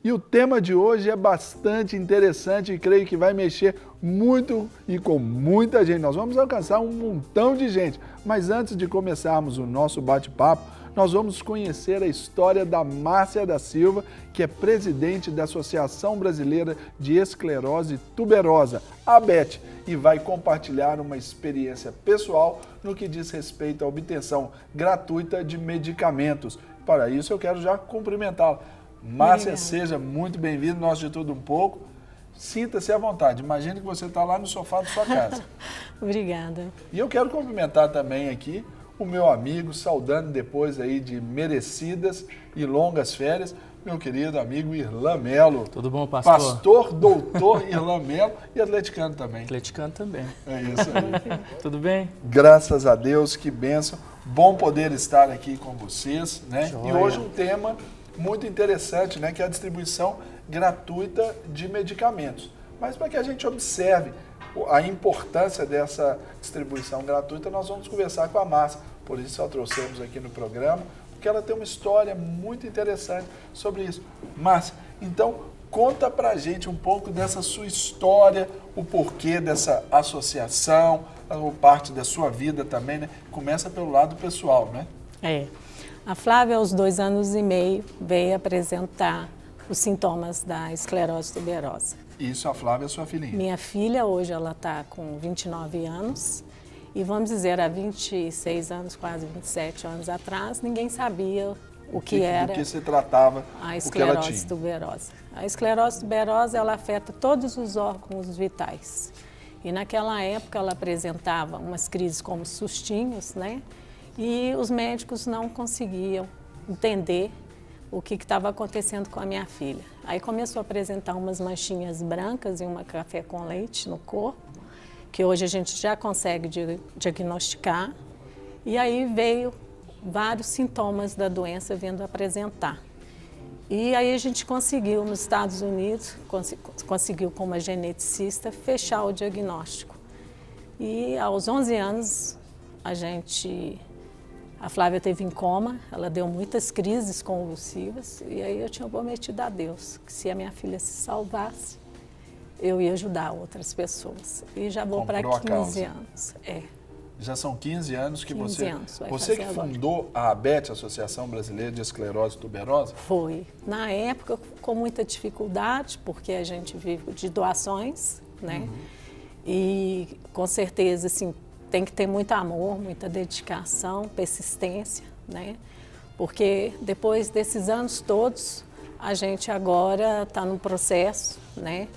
E o tema de hoje é bastante interessante e creio que vai mexer muito e com muita gente. Nós vamos alcançar um montão de gente. Mas antes de começarmos o nosso bate-papo, nós vamos conhecer a história da Márcia da Silva, que é presidente da Associação Brasileira de Esclerose Tuberosa, a ABET, e vai compartilhar uma experiência pessoal no que diz respeito à obtenção gratuita de medicamentos. Para isso, eu quero já cumprimentá-la. Márcia, seja muito bem-vinda, nós de tudo um pouco. Sinta-se à vontade, imagine que você está lá no sofá da sua casa. Obrigada. E eu quero cumprimentar também aqui o meu amigo, saudando depois aí de merecidas e longas férias, meu querido amigo Irlan Melo. Tudo bom, pastor? Pastor, doutor Irlan Melo e atleticano também. Atleticano também. É isso aí. Tudo bem? Graças a Deus, que bênção. Bom poder estar aqui com vocês, né? Joia. E hoje um tema muito interessante, né? Que é a distribuição gratuita de medicamentos. Mas para que a gente observe a importância dessa distribuição gratuita, nós vamos conversar com a Márcia. Por isso a trouxemos aqui no programa, porque ela tem uma história muito interessante sobre isso. Márcia, então conta pra gente um pouco dessa sua história, o porquê dessa associação, ou parte da sua vida também, né? Começa pelo lado pessoal, né? A Flávia, aos 2 anos e meio, veio apresentar os sintomas da esclerose tuberosa. Isso, a Flávia é sua filhinha. Minha filha, hoje, ela está com 29 anos. E vamos dizer, há 26 anos, quase 27 anos atrás, ninguém sabia o que era do que se tratava a o que ela esclerose tinha. tuberosa. A esclerose tuberosa, ela afeta todos os órgãos vitais. E naquela época ela apresentava umas crises como sustinhos, né? E os médicos não conseguiam entender o que estava acontecendo com a minha filha. Aí começou a apresentar umas manchinhas brancas e uma café com leite no corpo, que hoje a gente já consegue diagnosticar. E aí veio vários sintomas da doença vindo apresentar. E aí a gente conseguiu, nos Estados Unidos, conseguiu com uma geneticista, fechar o diagnóstico. E aos 11 anos, a Flávia teve em coma, ela deu muitas crises convulsivas, e aí eu tinha prometido a Deus que se a minha filha se salvasse, eu ia ajudar outras pessoas. E já vou para 15 anos. Já são 15 anos que 15 você... anos, Você que agora. Fundou a ABET, Associação Brasileira de Esclerose Tuberosa? Foi. Na época, com muita dificuldade, porque a gente vive de doações, né? E com certeza, assim, tem que ter muito amor, muita dedicação, persistência, né? Porque depois desses anos todos, a gente agora está num processo, né?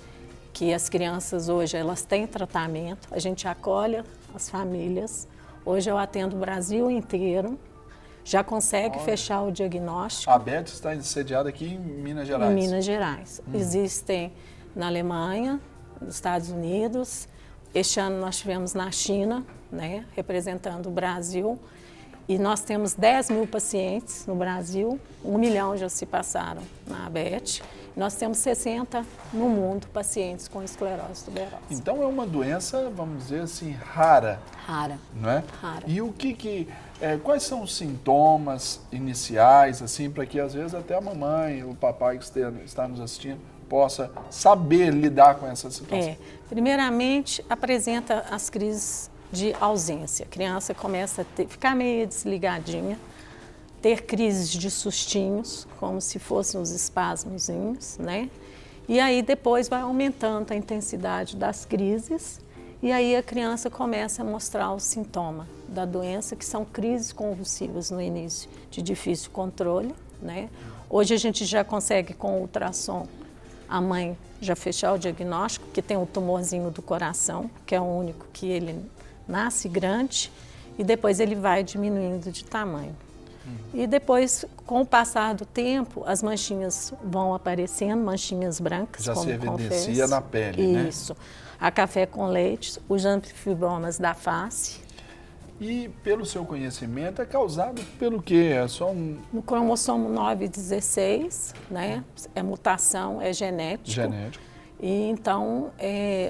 Que as crianças hoje, elas têm tratamento, a gente acolhe as famílias. Hoje eu atendo o Brasil inteiro, já consegue fechar o diagnóstico. A ABET está sediada aqui em Minas Gerais. Em Minas Gerais. Existem na Alemanha, nos Estados Unidos. Este ano nós tivemos na China, né, representando o Brasil. E nós temos 10 mil pacientes no Brasil, 1 milhão já se passaram na ABET. Nós temos 60 no mundo pacientes com esclerose tuberosa. Então é uma doença, vamos dizer assim, rara. Rara. Não é? Rara. E quais são os sintomas iniciais, assim, para que às vezes até a mamãe, o papai que está nos assistindo, possa saber lidar com essa situação? Primeiramente, apresenta as crises de ausência. A criança começa a ficar meio desligadinha, ter crises de sustinhos, como se fossem uns espasmozinhos, né? E aí depois vai aumentando a intensidade das crises e aí a criança começa a mostrar o sintoma da doença, que são crises convulsivas no início, de difícil controle, né? Hoje a gente já consegue, com o ultrassom, a mãe já fechar o diagnóstico, que tem o tumorzinho do coração, que é o único que ele nasce grande e depois ele vai diminuindo de tamanho. E depois, com o passar do tempo, as manchinhas vão aparecendo, manchinhas brancas, já como se evidencia confesso. na pele, né? Isso. A café com leite, os antifibromas da face. E, pelo seu conhecimento, é causado pelo quê? É só No cromossomo 9 e 16, né? É mutação, é genético. genético. E então,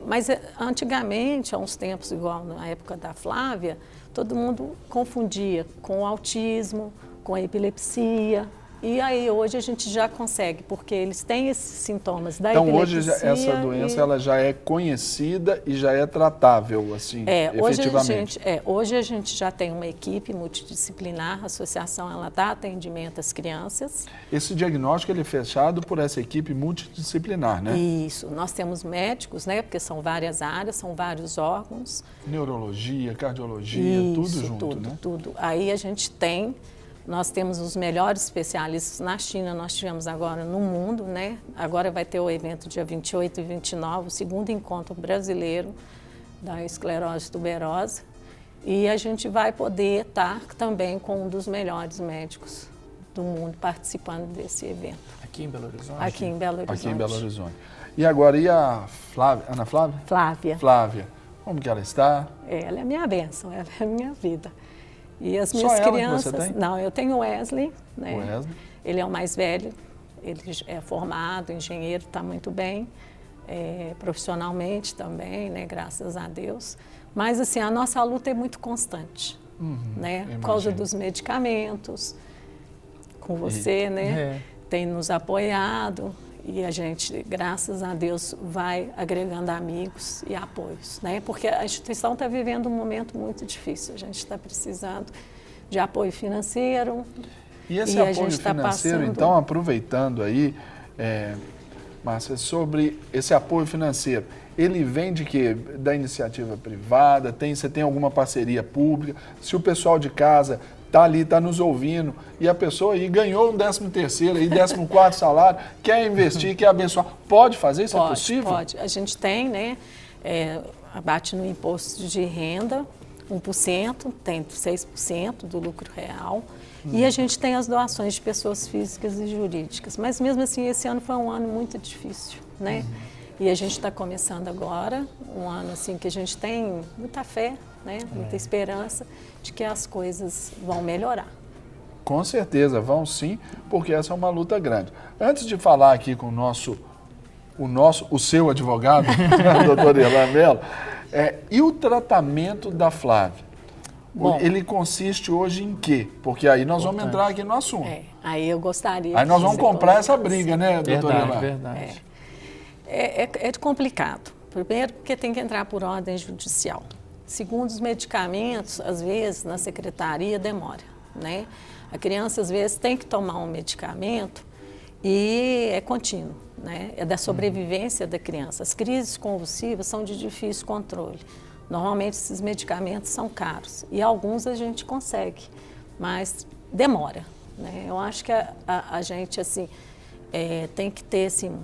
mas antigamente, há uns tempos, igual na época da Flávia, todo mundo confundia com o autismo, com a epilepsia, E aí hoje a gente já consegue, porque eles têm esses sintomas da Então epilepsia. hoje essa doença ela já é conhecida e já é tratável, assim, efetivamente. Hoje a gente já tem uma equipe multidisciplinar, a associação ela dá atendimento às crianças. Esse diagnóstico ele é fechado por essa equipe multidisciplinar, né? Isso, nós temos médicos, né, porque são várias áreas, são vários órgãos. Neurologia, cardiologia, tudo junto, né? Tudo. Aí a gente nós temos os melhores especialistas na China, nós tivemos agora no mundo, né? Agora vai ter o evento dia 28 e 29, o segundo encontro brasileiro da esclerose tuberosa. E a gente vai poder estar também com um dos melhores médicos do mundo participando desse evento. Aqui em Belo Horizonte? Aqui em Belo Horizonte. Aqui em Belo Horizonte. E agora, e a Flávia? Ana Flávia? Flávia. Flávia. Como que ela está? Ela é minha bênção, ela é a minha vida. E as Só minhas ela crianças... que você tem? Não, eu tenho o Wesley, né? O Wesley. Ele é o mais velho, ele é formado, engenheiro, está muito bem, profissionalmente também, né? Graças a Deus. Mas assim, a nossa luta é muito constante, né? Por causa dos medicamentos, com você, né? Tem nos apoiado. E a gente, graças a Deus, vai agregando amigos e apoios, né? Porque a instituição está vivendo um momento muito difícil. A gente está precisando de apoio financeiro. E esse apoio financeiro, então, aproveitando aí, Márcia, sobre esse apoio financeiro, ele vem de quê? Da iniciativa privada? Você tem alguma parceria pública? Se o pessoal de casa está ali, está nos ouvindo, e a pessoa aí ganhou um 13º, aí 14º salário, quer investir, quer abençoar, pode fazer isso? É possível? Pode. A gente tem, né, abate no imposto de renda, 1%, tem 6% do lucro real, e a gente tem as doações de pessoas físicas e jurídicas. Mas mesmo assim, esse ano foi um ano muito difícil, né? E a gente está começando agora, um ano assim que a gente tem muita fé, né? Muita esperança de que as coisas vão melhorar. Com certeza, vão sim, porque essa é uma luta grande. Antes de falar aqui com o seu advogado, doutor Irlan Mello, e o tratamento da Flávia? Bom, ele consiste hoje em quê? Porque aí nós vamos entrar aqui no assunto. Aí eu gostaria... Aí nós vamos comprar essa briga, né, doutor Irlan? Verdade. É complicado. Primeiro, porque tem que entrar por ordem judicial. Segundo, os medicamentos, às vezes, na secretaria demora, né? A criança, às vezes, tem que tomar um medicamento e é contínuo, né? É da sobrevivência da criança. As crises convulsivas são de difícil controle. Normalmente, esses medicamentos são caros e alguns a gente consegue, mas demora, né? Eu acho que a gente, assim, tem que ter, assim,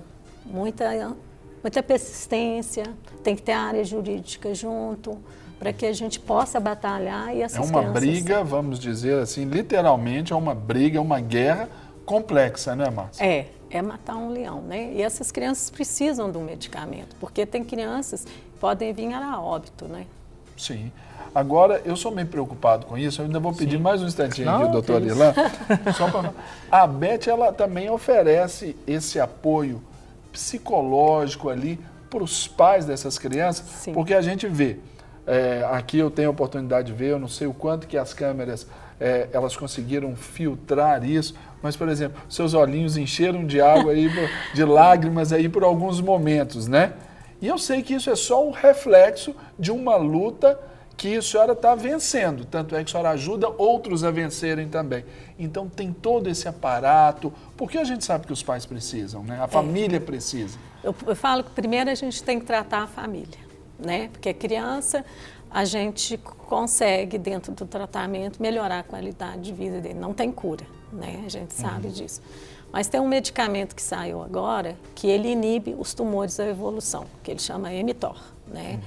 muita persistência, tem que ter a área jurídica junto, para que a gente possa batalhar e essas crianças... É uma briga, vamos dizer assim, literalmente é uma briga, uma guerra complexa, né, Márcia? É matar um leão, né? E essas crianças precisam do medicamento, porque tem crianças que podem vir a óbito, né? Sim. Agora, eu sou meio preocupado com isso, eu ainda vou pedir mais um instantinho aqui, doutor Irlan. A Beth, ela também oferece esse apoio psicológico ali para os pais dessas crianças, Sim. Porque a gente vê, aqui eu tenho a oportunidade de ver, eu não sei o quanto que as câmeras, elas conseguiram filtrar isso, mas, por exemplo, seus olhinhos encheram de água, aí, de lágrimas aí por alguns momentos, né? E eu sei que isso é só um reflexo de uma luta que a senhora está vencendo, tanto é que a senhora ajuda outros a vencerem também. Então tem todo esse aparato, porque a gente sabe que os pais precisam, né? A família precisa. Eu falo que primeiro a gente tem que tratar a família, né? Porque a criança, a gente consegue, dentro do tratamento, melhorar a qualidade de vida dele. Não tem cura, né? A gente sabe disso. Mas tem um medicamento que saiu agora, que ele inibe os tumores da evolução, que ele chama mTOR, né?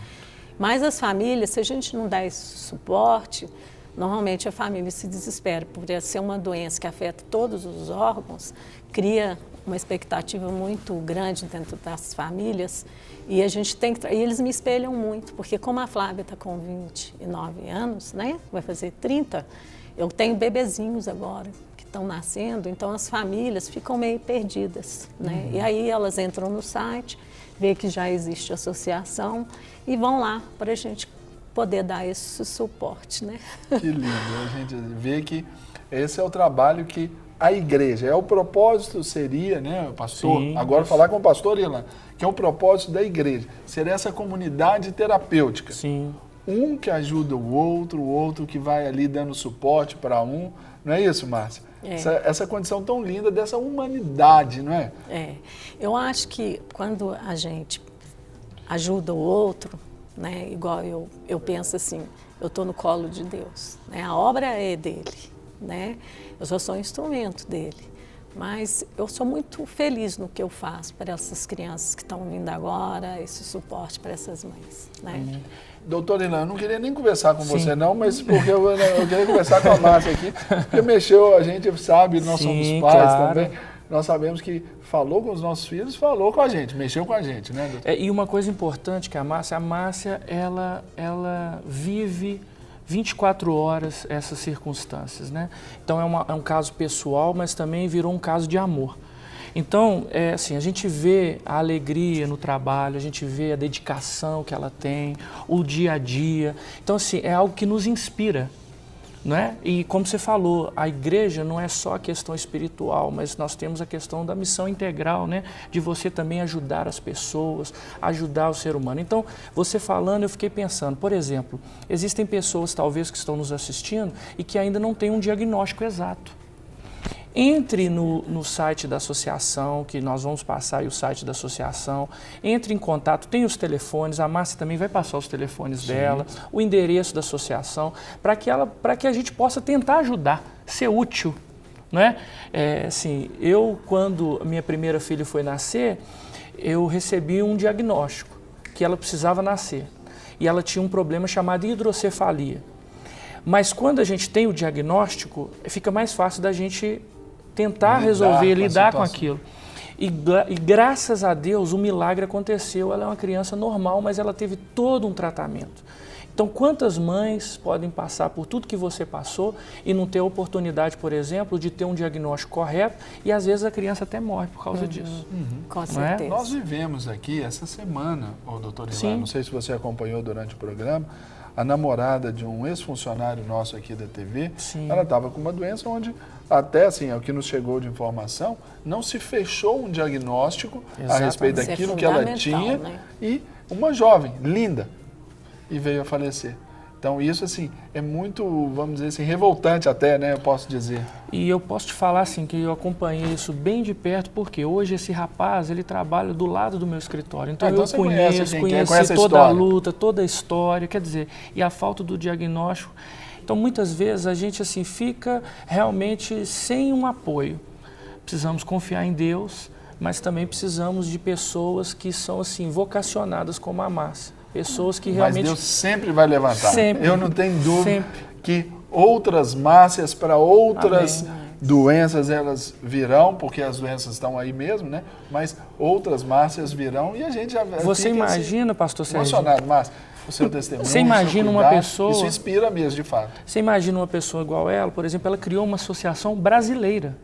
Mas as famílias, se a gente não dá esse suporte, normalmente a família se desespera, por ser uma doença que afeta todos os órgãos, cria uma expectativa muito grande dentro das famílias e a gente tem que... E eles me espelham muito, porque como a Flávia está com 29 anos, né, vai fazer 30, eu tenho bebezinhos agora que estão nascendo, então as famílias ficam meio perdidas, né? E aí elas entram no site, vê que já existe associação e vão lá para a gente poder dar esse suporte, né? Que lindo, a gente vê que esse é o trabalho que a igreja. O propósito seria, né, pastor, Sim, agora isso. falar com o pastor Irlan, que é o propósito da igreja, ser essa comunidade terapêutica. Sim. Um que ajuda o outro que vai ali dando suporte para um. Não é isso, Márcia? Essa condição tão linda dessa humanidade, não é? Eu acho que quando a gente ajuda o outro, né, igual eu penso assim, eu estou no colo de Deus, né, a obra é dele, né, eu só sou um instrumento dele. Mas eu sou muito feliz no que eu faço para essas crianças que estão vindo agora, esse suporte para essas mães, né? Doutor Irlan, eu não queria nem conversar com você não, mas porque eu queria conversar com a Márcia aqui, porque mexeu, a gente sabe, nós somos pais também, nós sabemos que falou com os nossos filhos, falou com a gente, mexeu com a gente, né, doutor? E uma coisa importante que a Márcia, ela vive 24 horas essas circunstâncias, né? Então é um caso pessoal, mas também virou um caso de amor. Então, assim, a gente vê a alegria no trabalho, a gente vê a dedicação que ela tem, o dia a dia. Então, assim, é algo que nos inspira, não é? E como você falou, a igreja não é só a questão espiritual, mas nós temos a questão da missão integral, né? De você também ajudar as pessoas, ajudar o ser humano. Então, você falando, eu fiquei pensando, por exemplo, existem pessoas talvez que estão nos assistindo e que ainda não têm um diagnóstico exato. Entre no site da associação, que nós vamos passar aí o site da associação, entre em contato, tem os telefones, a Márcia também vai passar os telefones dela, o endereço da associação, para que a gente possa tentar ajudar, ser útil, não é? Assim, quando minha primeira filha foi nascer, eu recebi um diagnóstico, que ela precisava nascer, e ela tinha um problema chamado hidrocefalia. Mas quando a gente tem o diagnóstico, fica mais fácil da gente tentar resolver, lidar com aquilo. E graças a Deus o milagre aconteceu. Ela é uma criança normal, mas ela teve todo um tratamento. Então, quantas mães podem passar por tudo que você passou e não ter a oportunidade, por exemplo, de ter um diagnóstico correto e às vezes a criança até morre por causa disso. Com certeza. Nós vivemos aqui essa semana, doutor Irlan, não sei se você acompanhou durante o programa, a namorada de um ex-funcionário nosso aqui da TV, ela estava com uma doença onde, até assim, é o que nos chegou de informação, não se fechou um diagnóstico a respeito daquilo que ela tinha, né? E uma jovem, linda, e veio a falecer. Então isso, assim, é muito, vamos dizer assim, revoltante até, né, eu posso dizer. E eu posso te falar, assim, que eu acompanhei isso bem de perto, porque hoje esse rapaz, ele trabalha do lado do meu escritório. Então eu conheci toda a luta, toda a história, quer dizer, e a falta do diagnóstico. Então muitas vezes a gente, assim, fica realmente sem um apoio. Precisamos confiar em Deus, mas também precisamos de pessoas que são, assim, vocacionadas como a Márcia. Pessoas que realmente... Mas Deus sempre vai levantar. Sempre. Eu não tenho dúvida que outras Márcias para outras doenças elas virão, porque as doenças estão aí mesmo, né? Mas outras Márcias virão e a gente já... Você imagina, pastor Sérgio? Emocionado, Márcia, o seu testemunho, você imagina uma pessoa... Isso inspira mesmo, de fato. Você imagina uma pessoa igual ela, por exemplo, ela criou uma associação brasileira.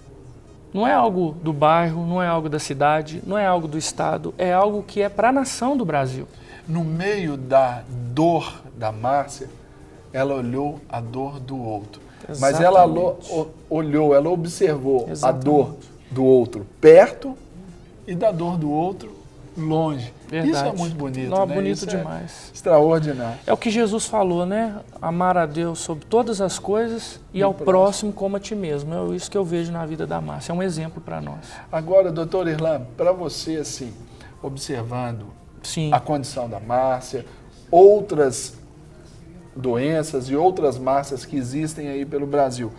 Não é algo do bairro, não é algo da cidade, não é algo do estado, é algo que é para a nação do Brasil. No meio da dor da Márcia, ela olhou a dor do outro. Exatamente. Mas ela olhou, ela observou a dor do outro perto e da dor do outro longe. Verdade. Isso é muito bonito, Não, né? bonito Isso demais. É extraordinário. É o que Jesus falou, né? Amar a Deus sobre todas as coisas e ao próximo como a ti mesmo. É isso que eu vejo na vida da Márcia. É um exemplo para nós. Agora, doutor Irlan, para você, assim, observando a condição da Márcia, outras doenças e outras Márcias que existem aí pelo Brasil,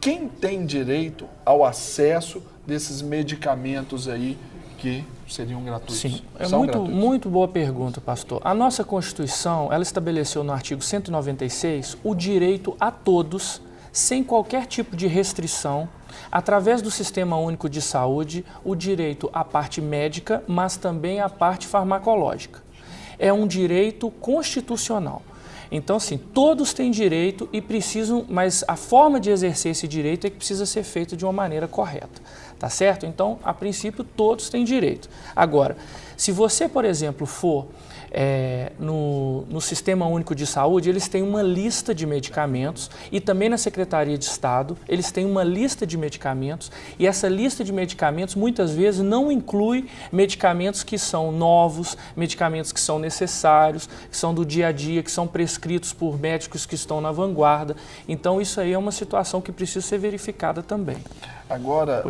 quem tem direito ao acesso desses medicamentos aí que seriam gratuitos? Sim, é muito boa pergunta, pastor. A nossa Constituição, ela estabeleceu no artigo 196 o direito a todos, sem qualquer tipo de restrição, através do Sistema Único de Saúde, o direito à parte médica, mas também à parte farmacológica. É um direito constitucional. Então, assim, todos têm direito e precisam, mas a forma de exercer esse direito é que precisa ser feita de uma maneira correta, tá certo? Então, a princípio, todos têm direito. Agora, se você, por exemplo, for no Sistema Único de Saúde, eles têm uma lista de medicamentos e também na Secretaria de Estado, eles têm uma lista de medicamentos e essa lista de medicamentos muitas vezes não inclui medicamentos que são novos, medicamentos que são necessários, que são do dia a dia, que são prescritos por médicos que estão na vanguarda. Então isso aí é uma situação que precisa ser verificada também. Agora,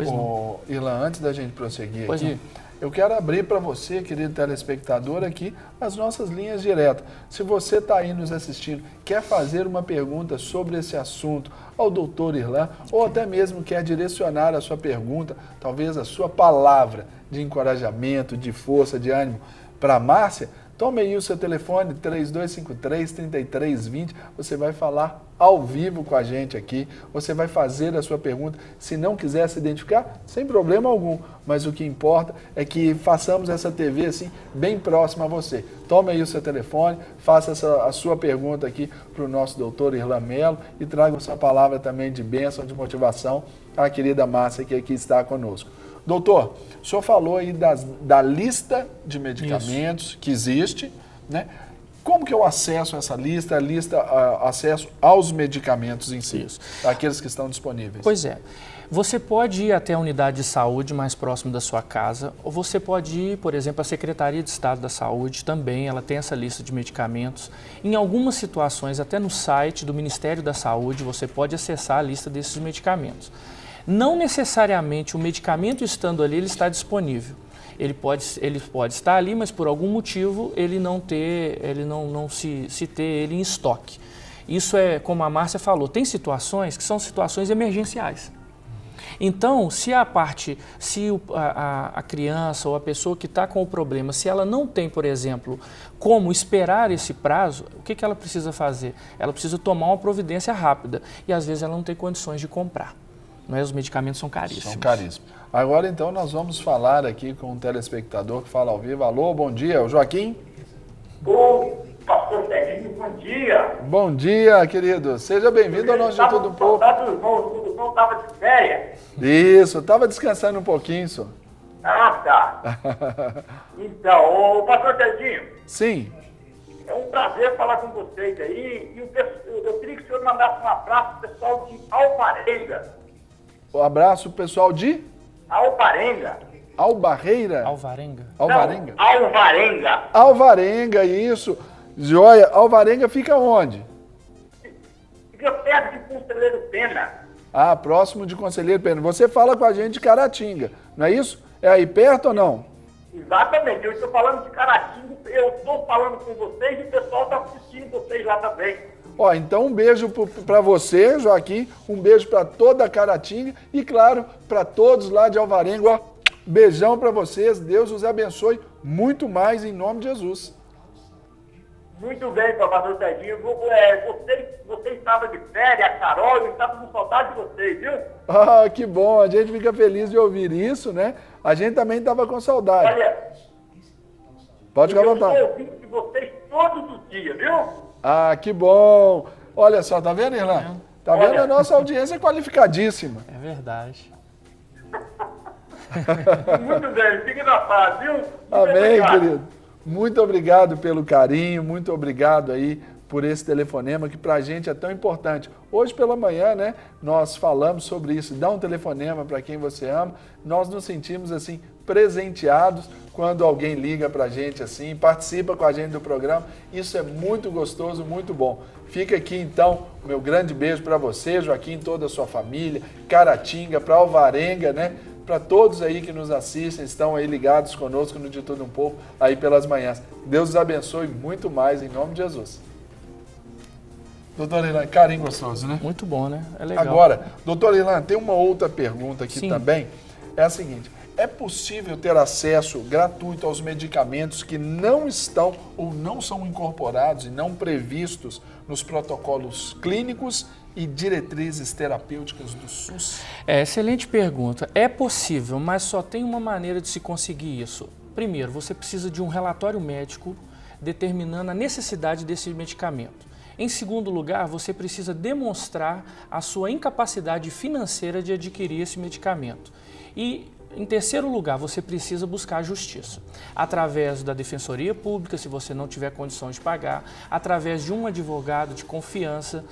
Irlan, antes da gente prosseguir Pois aqui, eu quero abrir para você, querido telespectador, aqui as nossas linhas diretas. Se você está aí nos assistindo, quer fazer uma pergunta sobre esse assunto ao doutor Irlan, ou até mesmo quer direcionar a sua pergunta, talvez a sua palavra de encorajamento, de força, de ânimo para a Márcia, tome aí o seu telefone, 3253-3320, você vai falar ao vivo com a gente aqui, você vai fazer a sua pergunta. Se não quiser se identificar, sem problema algum, mas o que importa é que façamos essa TV assim, bem próxima a você. Tome aí o seu telefone, faça a sua pergunta aqui para o nosso doutor Irlan Mello e traga a sua palavra também de bênção, de motivação à querida Márcia que aqui está conosco. Doutor, o senhor falou aí da lista de medicamentos que existe, né? Como que eu acesso essa lista, acesso aos medicamentos em si, aqueles que estão disponíveis? Pois é, você pode ir até a unidade de saúde mais próximo da sua casa, ou você pode ir, por exemplo, à Secretaria de Estado da Saúde também, ela tem essa lista de medicamentos. Em algumas situações, até no site do Ministério da Saúde, você pode acessar a lista desses medicamentos. Não necessariamente o medicamento estando ali, ele está disponível. Ele pode estar ali, mas por algum motivo ele não ter ele em estoque. Isso é, como a Márcia falou, tem situações que são situações emergenciais. Então, se a criança ou a pessoa que está com o problema, se ela não tem, por exemplo, como esperar esse prazo, o que ela precisa fazer? Ela precisa tomar uma providência rápida e às vezes ela não tem condições de comprar. Mas os medicamentos são caríssimos. São caríssimos. Agora, então, nós vamos falar aqui com um telespectador que fala ao vivo. Alô, bom dia, o Joaquim? Ô, pastor Serginho, bom dia. Bom dia, querido. Seja bem-vindo ao nosso De Tudo Um Pouco. O irmão estava de férias. Isso, estava descansando um pouquinho, senhor. Ah, tá. Então, ô, pastor Serginho. Sim. É um prazer falar com vocês aí. E eu queria que o senhor mandasse um abraço pro pessoal de Alvarenga. Um abraço, pessoal de... Alvarenga. Albarreira? Alvarenga. Alvarenga? Não, Alvarenga. Alvarenga, isso. Joia, Alvarenga fica onde? Fica perto de Conselheiro Pena. Ah, próximo de Conselheiro Pena. Você fala com a gente de Caratinga, não é isso? É aí perto ou não? Exatamente, eu estou falando de Caratinga, eu estou falando com vocês e o pessoal está assistindo vocês lá também. Ó, então um beijo para você, Joaquim, um beijo para toda a Caratinga e, claro, para todos lá de Alvarenga. Ó, beijão para vocês, Deus os abençoe muito mais em nome de Jesus. Muito bem, pastor Serginho. Você estava de férias, a Carol, eu estava com saudade de vocês, viu? Ah, que bom, a gente fica feliz de ouvir isso, né? A gente também estava com saudade. Olha, pode ficar à vontade. Eu estou ouvindo de vocês todos os dias, viu? Ah, que bom. Olha só, tá vendo, Irlan? Tá vendo? Olha. A nossa audiência é qualificadíssima. É verdade. Muito bem, fique na paz, viu? Muito Amém, obrigado. querido. Muito obrigado pelo carinho, muito obrigado aí por esse telefonema que pra gente é tão importante. Hoje pela manhã, né, nós falamos sobre isso, dá um telefonema para quem você ama. Nós nos sentimos assim presenteados quando alguém liga pra gente assim, participa com a gente do programa. Isso é muito gostoso, muito bom. Fica aqui então o meu grande beijo para você, Joaquim, toda a sua família, Caratinga, para Alvarenga, né? Para todos aí que nos assistem, estão aí ligados conosco no De Tudo Um Pouco, aí pelas manhãs. Deus os abençoe muito mais, em nome de Jesus. Doutor Irlan, carinho gostoso, né? Muito bom, né? É legal. Agora, doutor Irlan, tem uma outra pergunta aqui Sim. também. É a seguinte, é possível ter acesso gratuito aos medicamentos que não estão ou não são incorporados e não previstos nos protocolos clínicos e diretrizes terapêuticas do SUS? Excelente pergunta. É possível, mas só tem uma maneira de se conseguir isso. Primeiro, você precisa de um relatório médico determinando a necessidade desse medicamento. Em segundo lugar, você precisa demonstrar a sua incapacidade financeira de adquirir esse medicamento. E em terceiro lugar, você precisa buscar a justiça. Através da Defensoria Pública, se você não tiver condição de pagar, através de um advogado de confiança,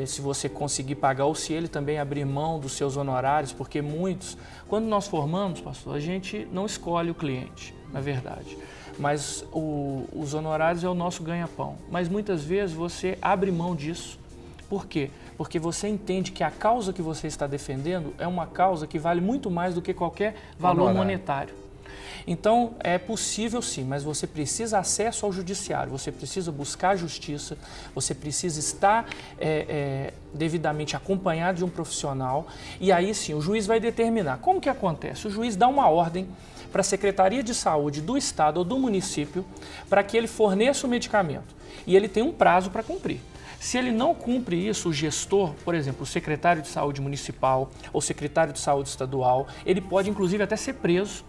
se você conseguir pagar, ou se ele também abrir mão dos seus honorários, porque muitos, quando nós formamos, pastor, a gente não escolhe o cliente, na verdade. Mas os honorários é o nosso ganha-pão. Mas muitas vezes você abre mão disso. Por quê? Porque você entende que a causa que você está defendendo é uma causa que vale muito mais do que qualquer valor monetário. Então, é possível sim, mas você precisa acesso ao judiciário, você precisa buscar a justiça, você precisa estar devidamente acompanhado de um profissional e aí sim, o juiz vai determinar. Como que acontece? O juiz dá uma ordem para a Secretaria de Saúde do Estado ou do município para que ele forneça o medicamento e ele tem um prazo para cumprir. Se ele não cumpre isso, o gestor, por exemplo, o secretário de saúde municipal ou secretário de saúde estadual, ele pode inclusive até ser preso.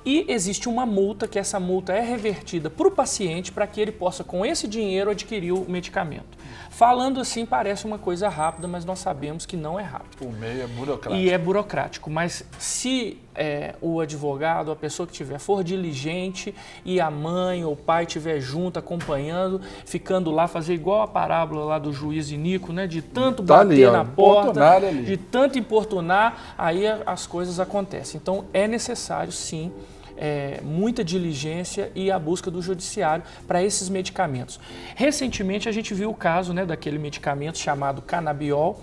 E existe uma multa, que essa multa é revertida para o paciente para que ele possa, com esse dinheiro, adquirir o medicamento. Falando assim, parece uma coisa rápida, mas nós sabemos que não é rápido. O meio é burocrático. E é burocrático, mas se o advogado, a pessoa que tiver, for diligente e a mãe ou o pai estiver junto, acompanhando, ficando lá, fazer igual a parábola lá do juiz Inico, né? De tanto bater na porta, de tanto importunar, aí as coisas acontecem. Então é necessário sim muita diligência e a busca do judiciário para esses medicamentos. Recentemente a gente viu o caso, né, daquele medicamento chamado canabiol,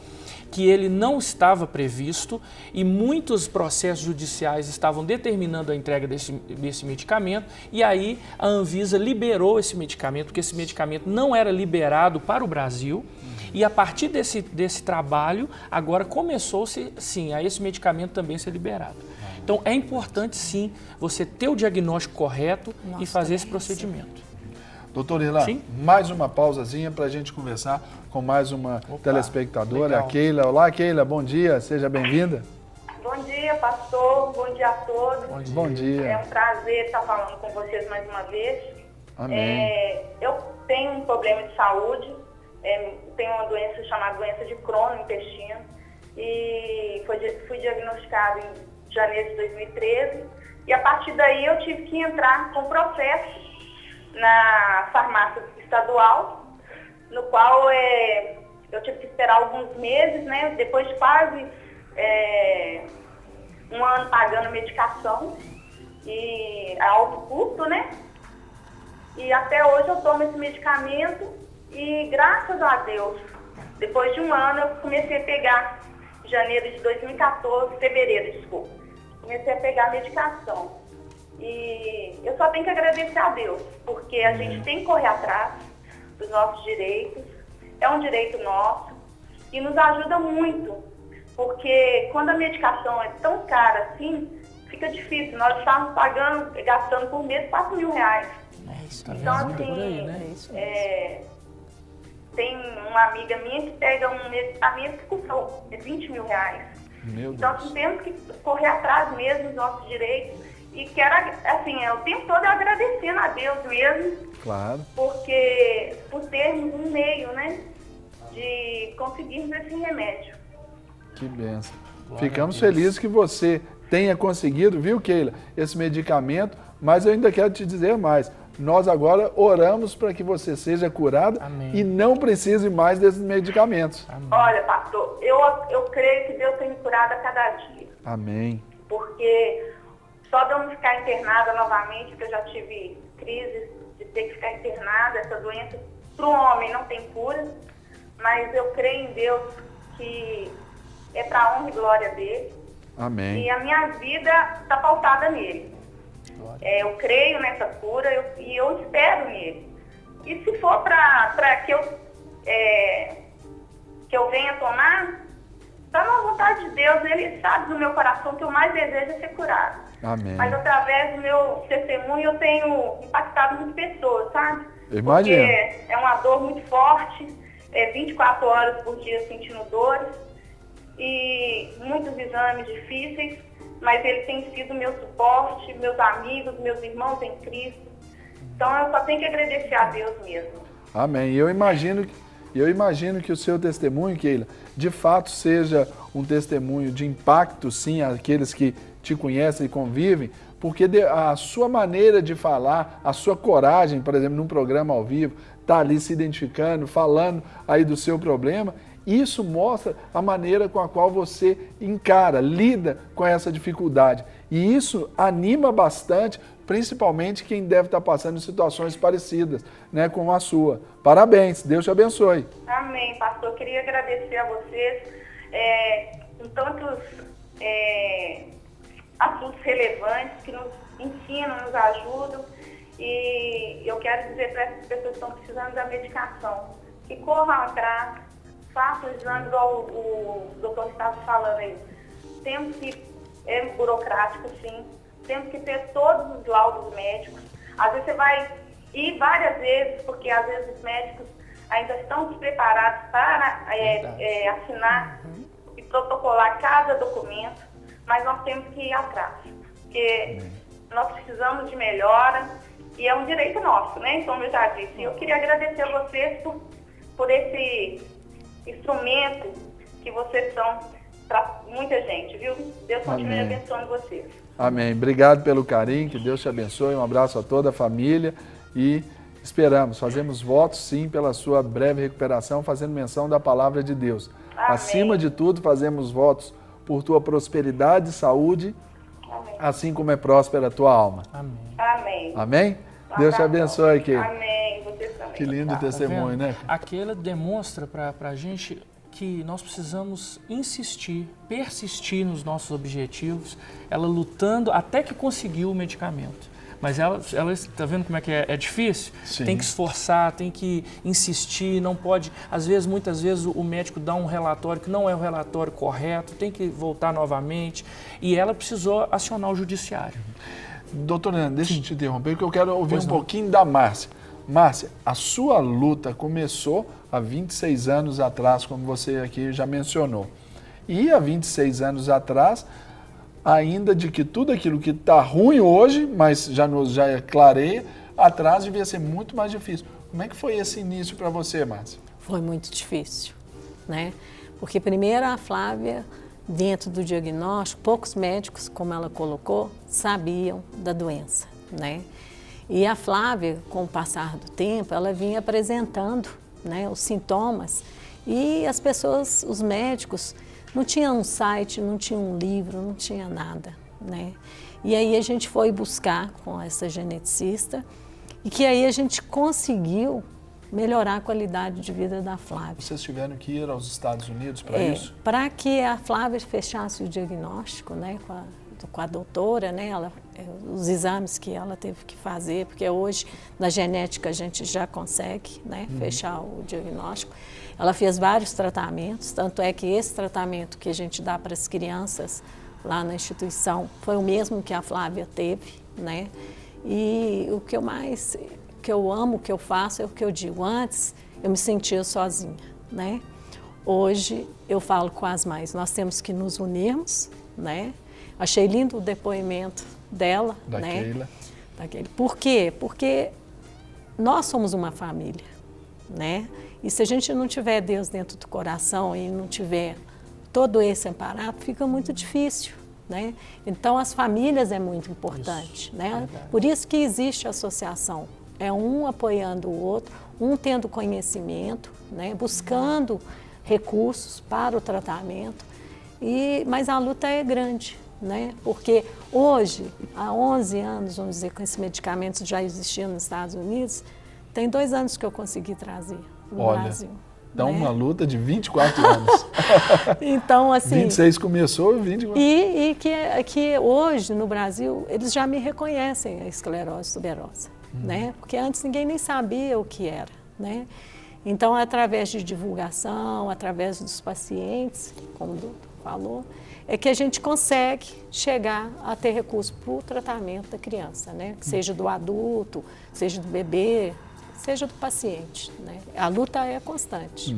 que ele não estava previsto e muitos processos judiciais estavam determinando a entrega desse medicamento e aí a Anvisa liberou esse medicamento, porque esse medicamento não era liberado para o Brasil e a partir desse trabalho agora começou-se sim a esse medicamento também ser liberado. Então é importante sim você ter o diagnóstico correto e fazer esse procedimento. Doutor Irlan, Sim? mais uma pausazinha para a gente conversar com mais uma telespectadora, legal. a Keila. Olá, Keila, bom dia, seja bem-vinda. Bom dia, pastor, bom dia a todos. Bom dia. É um prazer estar falando com vocês mais uma vez. Amém. Eu tenho um problema de saúde, tenho uma doença chamada doença de Crohn no intestino e fui diagnosticado em janeiro de 2013 e a partir daí eu tive que entrar com processo na farmácia estadual, no qual eu tive que esperar alguns meses, né? Depois de quase um ano pagando medicação e a alto custo, né? E até hoje eu tomo esse medicamento e graças a Deus, depois de um ano eu comecei a pegar, fevereiro, desculpa, comecei a pegar medicação. E eu só tenho que agradecer a Deus, porque a gente tem que correr atrás dos nossos direitos, é um direito nosso e nos ajuda muito, porque quando a medicação é tão cara assim, fica difícil. Nós estamos gastando por mês R$4.000. Então, assim, por aí, né? tem uma amiga minha que pega um medicamento que custou R$20.000. Meu Deus. Então, assim, temos que correr atrás mesmo dos nossos direitos. E quero, assim, o tempo todo agradecendo a Deus mesmo. Claro. Porque por termos um meio, né, de conseguirmos esse remédio. Que benção. Glória Ficamos a Deus. felizes que você tenha conseguido, viu, Keila, esse medicamento, mas eu ainda quero te dizer mais. Nós agora oramos para que você seja curada Amém. e não precise mais desses medicamentos. Amém. Olha, pastor, eu creio que Deus tem me curado a cada dia. Amém. Porque só de eu não ficar internada novamente, porque eu já tive crises de ter que ficar internada, essa doença para o homem não tem cura, mas eu creio em Deus que é para a honra e glória dele. Amém. E a minha vida está pautada nele. Eu creio nessa cura e eu espero nele. E se for para que eu venha tomar, está na vontade de Deus. Ele sabe do meu coração que o mais desejo é ser curado. Amém. Mas através do meu testemunho eu tenho impactado muitas pessoas, sabe? Eu imagino. Porque é uma dor muito forte, 24 horas por dia sentindo dores e muitos exames difíceis, mas ele tem sido meu suporte, meus amigos, meus irmãos em Cristo. Então eu só tenho que agradecer a Deus mesmo. Amém. E eu imagino E eu imagino que o seu testemunho, Keila, de fato seja um testemunho de impacto, sim, àqueles que te conhecem e convivem, porque a sua maneira de falar, a sua coragem, por exemplo, num programa ao vivo, tá ali se identificando, falando aí do seu problema, isso mostra a maneira com a qual você encara, lida com essa dificuldade. E isso anima bastante, principalmente quem deve estar passando em situações parecidas, né, com a sua. Parabéns, Deus te abençoe. Amém, pastor. Eu queria agradecer a vocês com tantos assuntos relevantes que nos ensinam, nos ajudam. E eu quero dizer para essas pessoas que estão precisando da medicação, que corram atrás, façam exames, igual o doutor estava falando aí. Temos que, é burocrático sim, temos que ter todos os laudos médicos. Às vezes você vai ir várias vezes, porque às vezes os médicos ainda estão despreparados para assinar e protocolar cada documento, mas nós temos que ir atrás, porque nós precisamos de melhora e é um direito nosso, né? Então, eu já disse. Eu queria agradecer a vocês por esse instrumento que vocês são para muita gente, viu? Deus continue abençoando vocês. Amém. Obrigado pelo carinho, que Deus te abençoe. Um abraço a toda a família e fazemos votos sim pela sua breve recuperação, fazendo menção da palavra de Deus. Amém. Acima de tudo, fazemos votos por tua prosperidade e saúde, Amém. assim como é próspera a tua alma. Amém. Amém. Amém? Deus te abençoe, Keila. Amém. Vocês também. Que lindo Tá. testemunho, né? Aquela demonstra para a gente que nós precisamos insistir, persistir nos nossos objetivos, ela lutando até que conseguiu o medicamento. Mas ela está vendo como é que é difícil? Sim. Tem que esforçar, tem que insistir, não pode... Às vezes, muitas vezes, o médico dá um relatório que não é o relatório correto, tem que voltar novamente. E ela precisou acionar o judiciário. Doutor Leandro, deixa eu te interromper, porque eu quero ouvir pouquinho da Márcia. Márcia, a sua luta começou há 26 anos atrás, como você aqui já mencionou. E há 26 anos atrás, ainda de que tudo aquilo que está ruim hoje, mas já clareia, atrás devia ser muito mais difícil. Como é que foi esse início para você, Márcia? Foi muito difícil, né? Porque primeiro a Flávia, dentro do diagnóstico, poucos médicos, como ela colocou, sabiam da doença, né? E a Flávia, com o passar do tempo, ela vinha apresentando, né, os sintomas e as pessoas, os médicos, não tinham um site, não tinham um livro, não tinha nada, né? E aí a gente foi buscar com essa geneticista e que aí a gente conseguiu melhorar a qualidade de vida da Flávia. Vocês tiveram que ir aos Estados Unidos para isso? Para que a Flávia fechasse o diagnóstico, né, com a doutora, né, os exames que ela teve que fazer, porque hoje na genética a gente já consegue, né, fechar o diagnóstico. Ela fez vários tratamentos, tanto é que esse tratamento que a gente dá para as crianças lá na instituição foi o mesmo que a Flávia teve, né? E o que eu amo, o que eu faço é o que eu digo. Antes eu me sentia sozinha, né? Hoje eu falo com as mães, nós temos que nos unirmos, né? Achei lindo o depoimento dela, Da né? Keila. Por quê? Porque nós somos uma família, né? E se a gente não tiver Deus dentro do coração e não tiver todo esse amparato, fica muito difícil, né? Então as famílias é muito importante, né? Por isso que existe a associação, é um apoiando o outro, um tendo conhecimento, né? Buscando recursos para o tratamento, mas a luta é grande, né? Porque hoje, há 11 anos, vamos dizer, com esse medicamento já existindo nos Estados Unidos, tem 2 anos que eu consegui trazer no Brasil. Então, né? uma luta de 24 anos. Então, assim... 26 começou, 24... E que hoje, no Brasil, eles já me reconhecem a esclerose tuberosa, né? Porque antes ninguém nem sabia o que era, né? Então, através de divulgação, através dos pacientes, como o doutor falou, é que a gente consegue chegar a ter recurso para o tratamento da criança, né? Que seja do adulto, seja do bebê, seja do paciente, né? A luta é constante.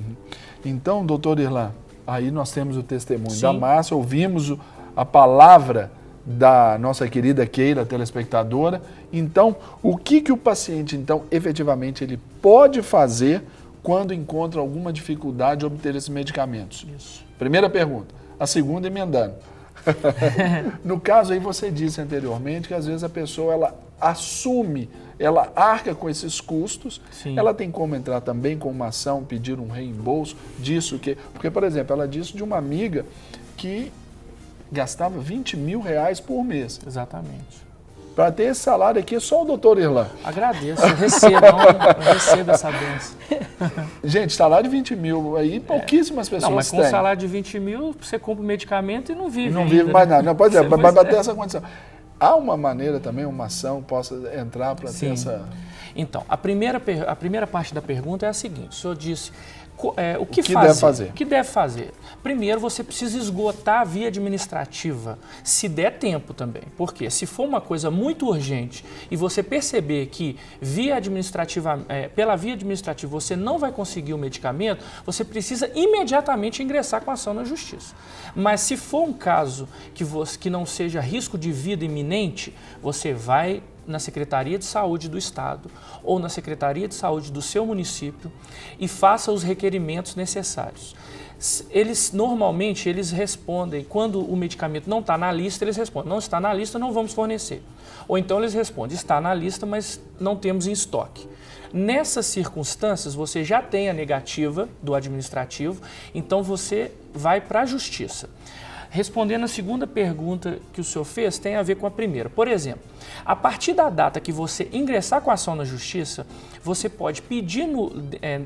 Então, doutor Irlan, aí nós temos o testemunho Sim. da Márcia, ouvimos a palavra da nossa querida Keila, telespectadora. Então, o que o paciente, então, efetivamente, ele pode fazer quando encontra alguma dificuldade de obter esses medicamentos? Isso. Primeira pergunta. A segunda, emendando. No caso aí, você disse anteriormente que às vezes a pessoa ela assume, ela arca com esses custos, Sim. ela tem como entrar também com uma ação, pedir um reembolso disso que... Porque, por exemplo, ela disse de uma amiga que gastava 20 mil reais por mês. Exatamente. Para ter esse salário aqui, é só o doutor Irlan. Agradeço, eu recebo essa benção. Gente, salário de 20 mil, aí pouquíssimas pessoas Não, mas com têm. um salário de 20 mil, você compra o medicamento e não vive Não ainda, vive mais né? nada. Não, pois é, Pois vai bater essa condição. Há uma maneira também, uma ação que possa entrar para ter Sim. essa... Então, a primeira parte da pergunta é a seguinte, o senhor disse... o que deve fazer? O que deve fazer? Primeiro, você precisa esgotar a via administrativa, se der tempo também. Porque se for uma coisa muito urgente e você perceber que pela via administrativa você não vai conseguir o medicamento, você precisa imediatamente ingressar com a ação na justiça. Mas se for um caso que não seja risco de vida iminente, você vai na Secretaria de Saúde do Estado ou na Secretaria de Saúde do seu município e faça os requerimentos necessários. Normalmente, eles respondem, quando o medicamento não está na lista, eles respondem, não está na lista, não vamos fornecer. Ou então eles respondem, está na lista, mas não temos em estoque. Nessas circunstâncias, você já tem a negativa do administrativo, então você vai para a justiça. Respondendo a segunda pergunta que o senhor fez, tem a ver com a primeira. Por exemplo, a partir da data que você ingressar com a ação na justiça, você pode pedir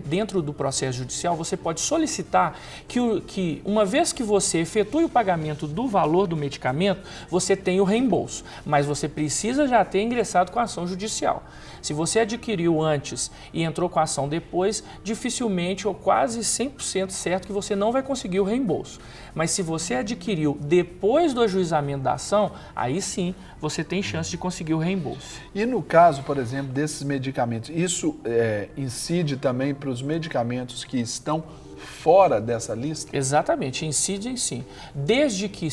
dentro do processo judicial, você pode solicitar que uma vez que você efetue o pagamento do valor do medicamento, você tenha o reembolso. Mas você precisa já ter ingressado com a ação judicial. Se você adquiriu antes e entrou com a ação depois, dificilmente ou quase 100% certo que você não vai conseguir o reembolso. Mas se você adquiriu depois do ajuizamento da ação, aí sim você tem chance de conseguir o reembolso. E no caso, por exemplo, desses medicamentos, isso incide também para os medicamentos que estão fora dessa lista? Exatamente, incide sim. Desde que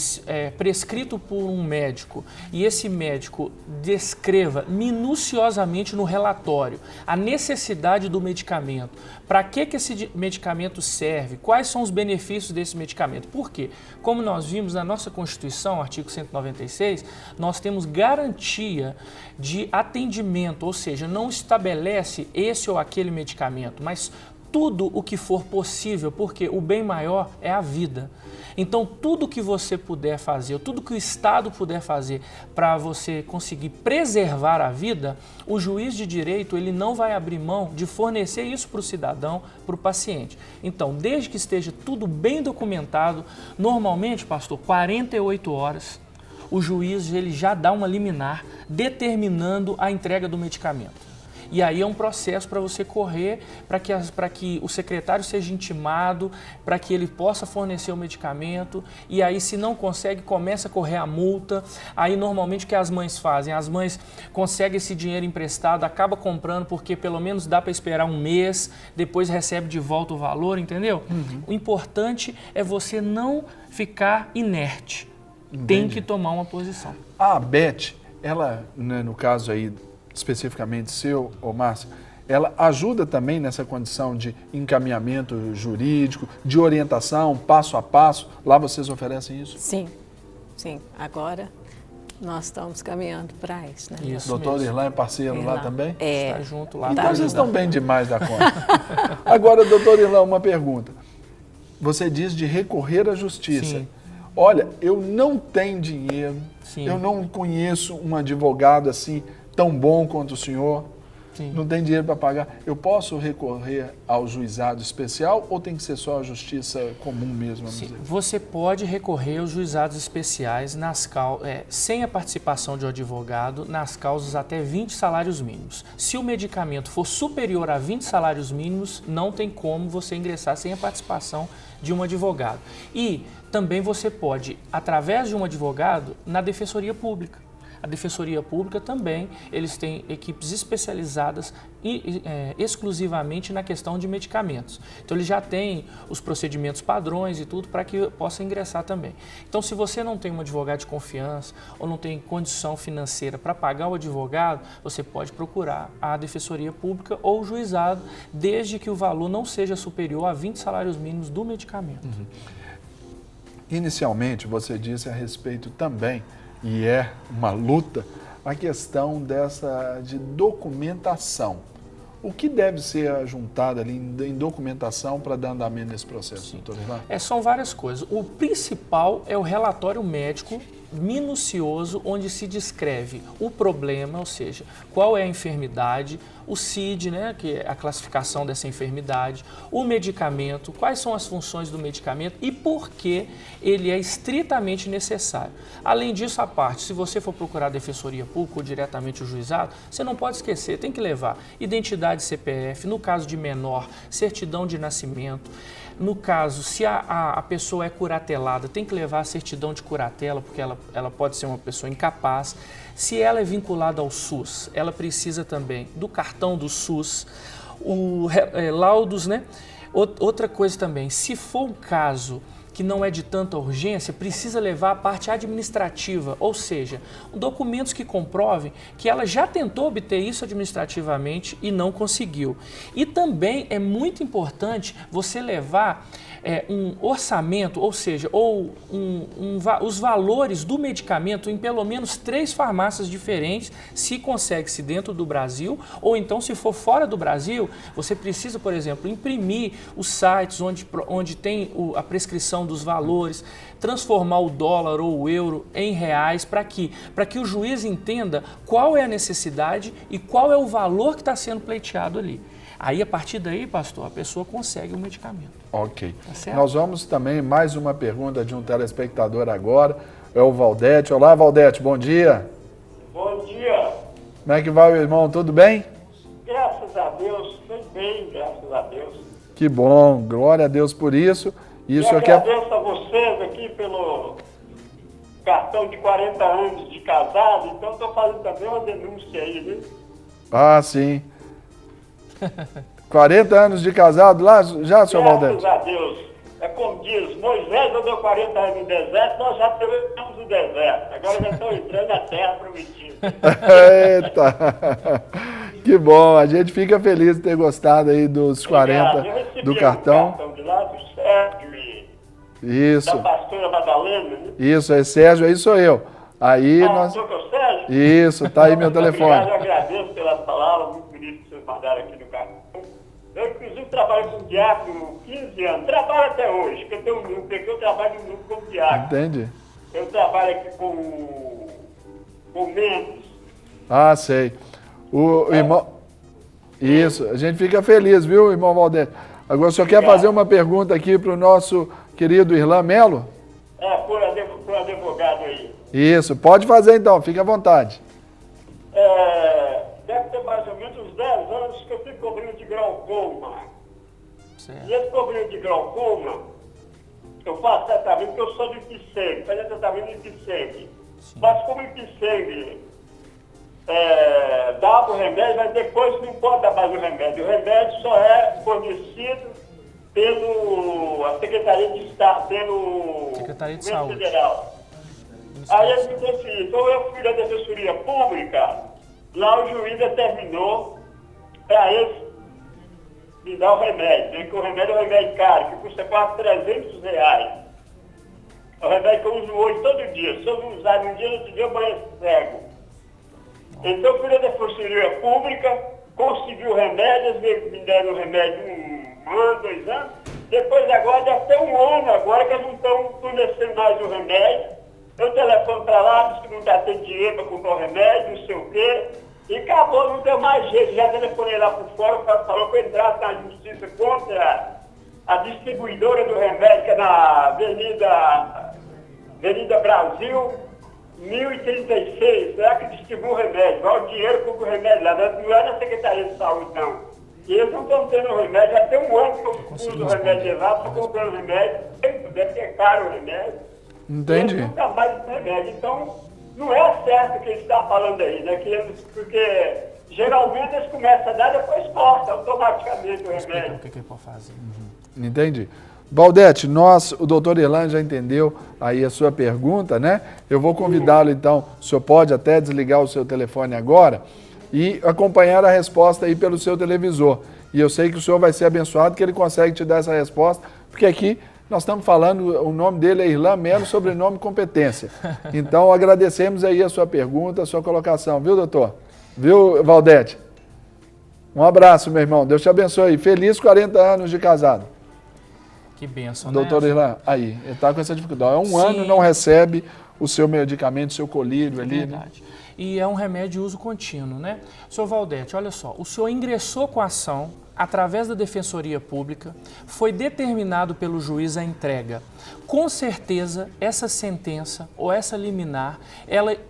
prescrito por um médico e esse médico descreva minuciosamente no relatório a necessidade do medicamento, para que esse medicamento serve, quais são os benefícios desse medicamento. Por quê? Como nós vimos na nossa Constituição, artigo 196, nós temos garantia de atendimento, ou seja, não estabelece esse ou aquele medicamento, mas tudo o que for possível, porque o bem maior é a vida. Então, tudo que você puder fazer, tudo que o Estado puder fazer para você conseguir preservar a vida, o juiz de direito ele não vai abrir mão de fornecer isso para o cidadão, para o paciente. Então, desde que esteja tudo bem documentado, normalmente, pastor, 48 horas, o juiz ele já dá uma liminar determinando a entrega do medicamento. E aí é um processo para você correr, para que o secretário seja intimado, para que ele possa fornecer o medicamento. E aí, se não consegue, começa a correr a multa. Aí, normalmente, o que as mães fazem? As mães conseguem esse dinheiro emprestado, acabam comprando porque pelo menos dá para esperar um mês, depois recebe de volta o valor, entendeu? Uhum. O importante é você não ficar inerte. Entendi. Tem que tomar uma posição. A Beth, ela, né, no caso aí, especificamente seu, ô Márcia, ela ajuda também nessa condição de encaminhamento jurídico, de orientação, passo a passo. Lá vocês oferecem isso? Sim, sim. Agora nós estamos caminhando para isso, né? Isso. Doutor Irlan é parceiro lá também? Está junto lá. Então vocês estão bem demais da conta. Agora, doutor Irlan, uma pergunta. Você diz de recorrer à justiça. Sim. Olha, eu não tenho dinheiro, Sim. eu não conheço um advogado assim tão bom quanto o senhor, Sim. não tem dinheiro para pagar. Eu posso recorrer ao juizado especial ou tem que ser só a justiça comum mesmo? Sim. Você pode recorrer aos juizados especiais sem a participação de um advogado nas causas até 20 salários mínimos. Se o medicamento for superior a 20 salários mínimos, não tem como você ingressar sem a participação de um advogado. E também você pode, através de um advogado, na Defensoria Pública. A Defensoria Pública também, eles têm equipes especializadas exclusivamente na questão de medicamentos. Então, eles já têm os procedimentos padrões e tudo para que possa ingressar também. Então, se você não tem um advogado de confiança ou não tem condição financeira para pagar o advogado, você pode procurar a Defensoria Pública ou o juizado, desde que o valor não seja superior a 20 salários mínimos do medicamento. Inicialmente, você disse a respeito também, e é uma luta, a questão de documentação. O que deve ser juntado ali em documentação para dar andamento nesse processo, doutor Irlan? São várias coisas. O principal é o relatório médico minucioso, onde se descreve o problema, ou seja, qual é a enfermidade, o CID, né, que é a classificação dessa enfermidade, o medicamento, quais são as funções do medicamento e por que ele é estritamente necessário. Além disso, a parte, se você for procurar a Defensoria Pública ou diretamente o juizado, você não pode esquecer, tem que levar identidade CPF, no caso de menor, certidão de nascimento. No caso, se a pessoa é curatelada, tem que levar a certidão de curatela, porque ela pode ser uma pessoa incapaz. Se ela é vinculada ao SUS, ela precisa também do cartão do SUS, laudos, né? Outra coisa também, se for um caso que não é de tanta urgência, precisa levar a parte administrativa, ou seja, documentos que comprovem que ela já tentou obter isso administrativamente e não conseguiu. E também é muito importante você levar um orçamento, ou seja, os valores do medicamento em pelo menos 3 farmácias diferentes, se consegue-se dentro do Brasil, ou então se for fora do Brasil, você precisa, por exemplo, imprimir os sites onde tem a prescrição dos valores, transformar o dólar ou o euro em reais, para que o juiz entenda qual é a necessidade e qual é o valor que está sendo pleiteado ali. Aí, a partir daí, pastor, a pessoa consegue o medicamento. Ok. Tá. Nós vamos também, mais uma pergunta de um telespectador agora, é o Valdete. Olá, Valdete, bom dia. Bom dia. Como é que vai, meu irmão? Tudo bem? Graças a Deus, tudo bem, graças a Deus. Que bom, glória a Deus por isso. Eu agradeço a vocês aqui pelo cartão de 40 anos de casado, então estou fazendo também uma denúncia aí, né? Ah, sim. 40 anos de casado lá já, senhor Valdete? Graças a Deus. É como diz, Moisés andou 40 anos no deserto, nós já estamos no deserto. Agora já estamos entrando na terra prometida. Eita! Que bom, a gente fica feliz de ter gostado aí dos 40 do cartão. Cartão de lá do Sérgio e Isso. da pastora Madalena, né? Isso, é Sérgio, aí sou eu. Aí nós... Sou o Sérgio? Isso, tá aí meu telefone. Obrigado, eu agradeço pelas palavras muito bonitas que vocês mandaram aqui no cartão. Eu, inclusive, trabalho com diácono 15 anos. Trabalho até hoje, porque eu tenho um grupo, porque eu trabalho no grupo como diácono. Entende? Eu trabalho aqui com membros. Ah, sei. O irmão... Isso, a gente fica feliz, viu, irmão Valdete? Agora, o senhor quer fazer uma pergunta aqui para o nosso querido Irlan Melo? Por advogado aí. Isso, pode fazer então, fique à vontade. Deve ter mais ou menos uns 10 anos que eu fico cobrindo de glaucoma. Certo. E esse cobrindo de glaucoma, eu faço tratamento, porque eu sou de Ipiceng, fazer tratamento de Ipiceng. Mas como Ipiceng dava o remédio, mas depois não pode dar mais o remédio. O remédio só é fornecido pela Secretaria de Estado, pelo Secretaria de Governo Saúde. Federal. Aí eu me defini. Então eu fui na Defensoria Pública, lá o juiz determinou para eles me dar o remédio. Porque o remédio é um remédio caro, que custa quase R$300. É o remédio que eu uso hoje todo dia. Se eu não usar um dia, no outro dia eu banho cego. Então eu fui na Defensoria Pública, consegui o remédio, eles me deram o remédio 1 ano, 2 anos. Depois agora, deve ter 1 ano agora que eles não estão fornecendo mais o remédio. Eu telefono para lá, disse que não está tendo dinheiro para comprar o remédio, não sei o quê. E acabou, não tem mais jeito. Já telefonei lá por fora, falou para entrar na justiça contra a distribuidora do remédio, que é na Avenida Brasil, 1036. Não é que distribui o remédio, vai o dinheiro para o remédio lá. Não é na Secretaria de Saúde, não. E eles não estão tendo o remédio. Já tem 1 ano que eu uso o remédio lá, estou comprando remédio. Deve ser caro o remédio. Entendi. Nunca mais esse remédio. Então, não é certo o que ele está falando aí, né? Porque geralmente eles começam a dar, depois corta automaticamente o remédio. O que ele pode fazer? Entendi. Valdete, o doutor Irlan já entendeu aí a sua pergunta, né? Eu vou convidá-lo, então, o senhor pode até desligar o seu telefone agora e acompanhar a resposta aí pelo seu televisor. E eu sei que o senhor vai ser abençoado, que ele consegue te dar essa resposta, porque aqui nós estamos falando, o nome dele é Irlan Melo, sobrenome Competência. Então, agradecemos aí a sua pergunta, a sua colocação, viu, doutor? Viu, Valdete? Um abraço, meu irmão. Deus te abençoe. Feliz 40 anos de casado. Que bênção, Doutor né? Irlan, aí, ele está com essa dificuldade. É um Sim. ano, não recebe o seu medicamento, o seu colírio ali, né? Verdade. E é um remédio de uso contínuo, né? Senhor Valdete, olha só, o senhor ingressou com a ação através da Defensoria Pública, foi determinado pelo juiz a entrega. Com certeza, essa sentença ou essa liminar,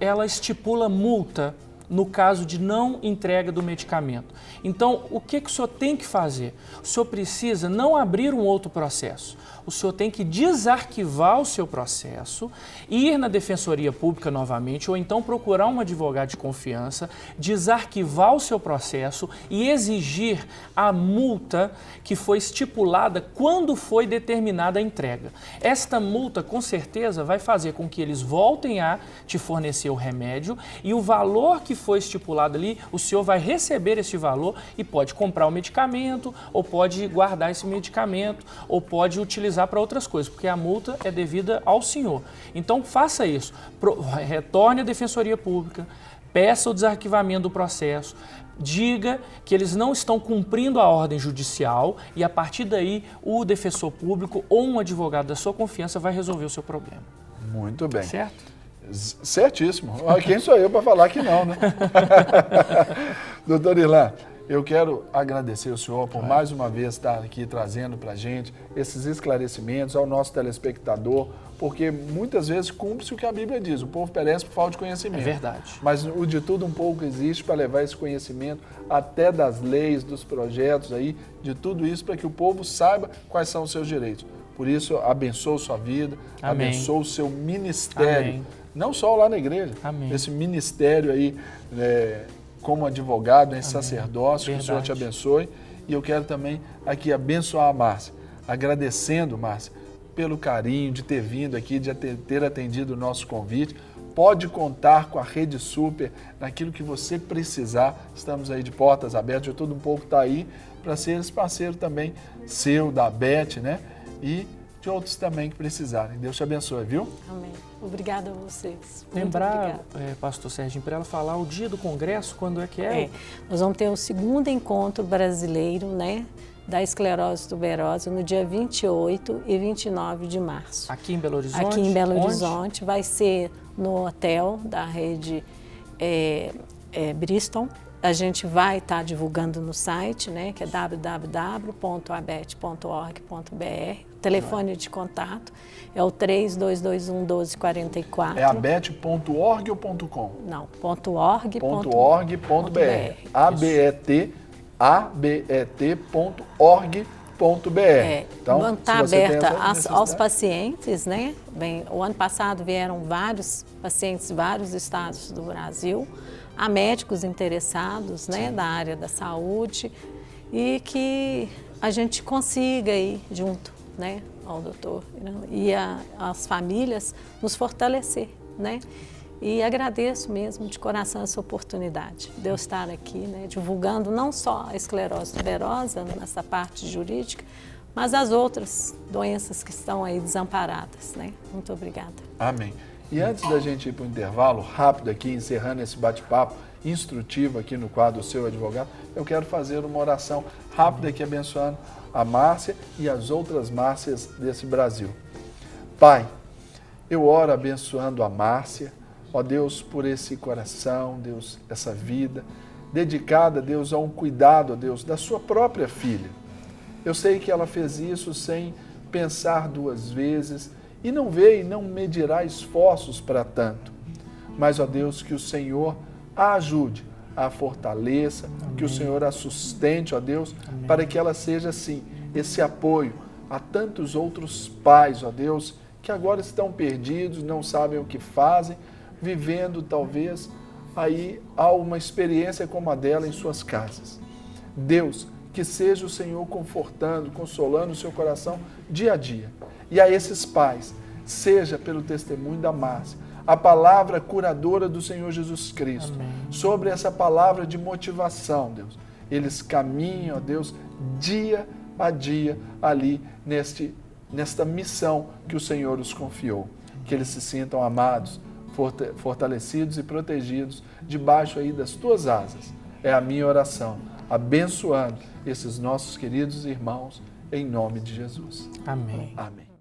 ela estipula multa no caso de não entrega do medicamento. Então, o que o senhor tem que fazer? O senhor precisa não abrir um outro processo. O senhor tem que desarquivar o seu processo, ir na Defensoria Pública novamente, ou então procurar um advogado de confiança, desarquivar o seu processo e exigir a multa que foi estipulada quando foi determinada a entrega. Esta multa, com certeza, vai fazer com que eles voltem a te fornecer o remédio e o valor que foi estipulado ali, o senhor vai receber esse valor e pode comprar o medicamento, ou pode guardar esse medicamento, ou pode utilizar para outras coisas, porque a multa é devida ao senhor. Então, faça isso. Retorne à Defensoria Pública, peça o desarquivamento do processo, diga que eles não estão cumprindo a ordem judicial e, a partir daí, o defensor público ou um advogado da sua confiança vai resolver o seu problema. Muito bem. Certo? Certíssimo. Quem sou eu para falar que não, né? Doutor Irlan, eu quero agradecer o senhor por mais uma vez estar aqui trazendo para a gente esses esclarecimentos ao nosso telespectador, porque muitas vezes cumpre-se o que a Bíblia diz, o povo perece por falta de conhecimento. É verdade. Mas o de tudo um pouco existe para levar esse conhecimento até das leis, dos projetos aí, de tudo isso para que o povo saiba quais são os seus direitos. Por isso, abençoe sua vida, Amém. abençoe o seu ministério. Amém. Não só lá na igreja, Amém. esse ministério aí, como advogado, em sacerdócio, que o Senhor te abençoe. E eu quero também aqui abençoar a Márcia, agradecendo, Márcia, pelo carinho de ter vindo aqui, de ter atendido o nosso convite. Pode contar com a Rede Super naquilo que você precisar. Estamos aí de portas abertas, de tudo um pouco está aí, para ser esse parceiro também seu, da Beth, né? E de outros também que precisarem. Deus te abençoe, viu? Amém. Obrigada a vocês. Muito Lembrar, obrigada. pastor Serginho, para ela falar o dia do congresso, quando é que é? Nós vamos ter o segundo encontro brasileiro, né, da esclerose tuberosa no dia 28 e 29 de março. Aqui em Belo Horizonte? Aqui em Belo Onde? Horizonte. Vai ser no hotel da rede Bristol. A gente vai estar divulgando no site, né, que é www.abet.org.br. O telefone de contato é o 3221-1244. É abet.org ou .com? Não, .org.br. abet.org.br. Então, está aberta aos pacientes, né? Bem, o ano passado vieram vários pacientes de vários estados do Brasil, há médicos interessados, né, da área da saúde, e que a gente consiga ir junto, né, ao doutor e às famílias nos fortalecer, né? E agradeço mesmo de coração essa oportunidade de eu estar aqui, né, divulgando não só a esclerose tuberosa nessa parte jurídica, mas as outras doenças que estão aí desamparadas, né? Muito obrigada. Amém. E antes da gente ir para o intervalo, rápido aqui, encerrando esse bate-papo instrutivo aqui no quadro Seu Advogado, eu quero fazer uma oração rápida aqui, abençoando a Márcia e as outras Márcias desse Brasil. Pai, eu oro abençoando a Márcia, ó Deus, por esse coração, Deus, essa vida, dedicada, Deus, a um cuidado, ó Deus, da sua própria filha. Eu sei que ela fez isso sem pensar duas vezes e não vê e não medirá esforços para tanto. Mas, ó Deus, que o Senhor a ajude, a fortaleça, amém, que o Senhor a sustente, ó Deus, amém, para que ela seja, assim, esse apoio a tantos outros pais, ó Deus, que agora estão perdidos, não sabem o que fazem, vivendo talvez aí há uma experiência como a dela em suas casas. Deus, que seja o Senhor confortando, consolando o seu coração dia a dia. E a esses pais, seja pelo testemunho da Márcia, a palavra curadora do Senhor Jesus Cristo, Amém. sobre essa palavra de motivação, Deus. Eles caminham, ó Deus, dia a dia ali nesta missão que o Senhor os confiou. Que eles se sintam amados, fortalecidos e protegidos debaixo aí das tuas asas. É a minha oração, abençoando esses nossos queridos irmãos, em nome de Jesus. Amém. Amém.